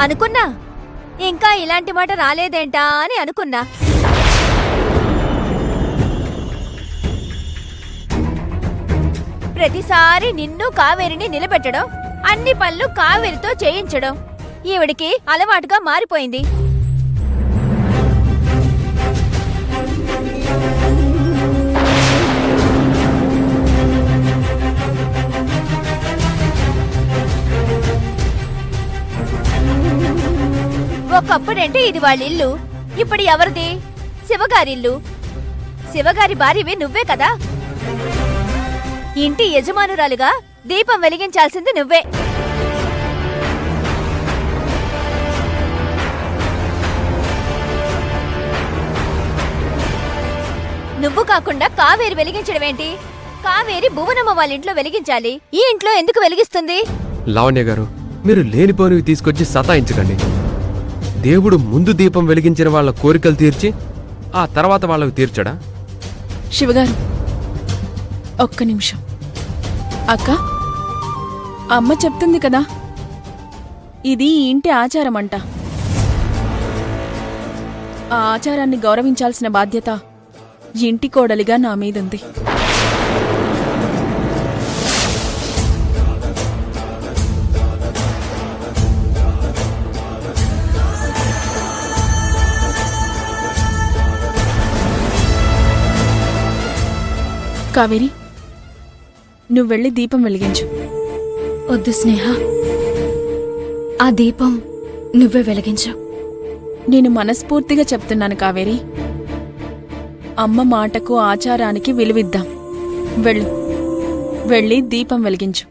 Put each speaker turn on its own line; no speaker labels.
అనుకున్నా ఇంకా ఇలాంటి మాట రాలేదేంటా అని అనుకున్నా. ప్రతిసారి నిన్ను కావేరిని నిలబెట్టడం, అన్ని పనులు కావేరితో చేయించడం ఈవిడికి అలవాటుగా మారిపోయింది. ఒకప్పుడంటే ఇది వాళ్ళ ఇల్లు, ఇప్పుడు ఎవరిది? శివగారిల్లు. శివగారి భార్యవి నువ్వే కదా. ఇంటి యజమానురాలుగా దీపం వెలిగించాల్సింది నువ్వే. నువ్వు కాకుండా కావేరి వెలిగించడమేంటి? కావేరి భువనమ్మ వాళ్ళ ఇంట్లో వెలిగించాలి, ఈ ఇంట్లో ఎందుకు వెలిగిస్తుంది?
లావణ్య గారు, మీరు లేనిపోనివి తీసుకొచ్చి సతాయించకండి. దేవుడు ముందు దీపం వెలిగించిన వాళ్ళ కోరికలు తీర్చి ఆ తర్వాత వాళ్ళకు తీర్చడా?
శివగారు, ఒక్క నిమిషం. అక్క, అమ్మ చెప్తుంది కదా, ఇది ఈ ఇంటి ఆచారం అంట. ఆ ఆచారాన్ని గౌరవించాల్సిన బాధ్యత ఇంటి కోడలిగా నా మీదుంది. కావేరి, నువ్వెళ్ళి దీపం వెలిగించు.
వద్దు స్నేహ, ఆ దీపం నువ్వే వెలిగించు.
నేను మనస్ఫూర్తిగా చెప్తున్నాను కావేరి. అమ్మ మాటకు ఆచారానికి విలువిద్దాం. వెళ్ళు, వెళ్ళి దీపం వెలిగించు.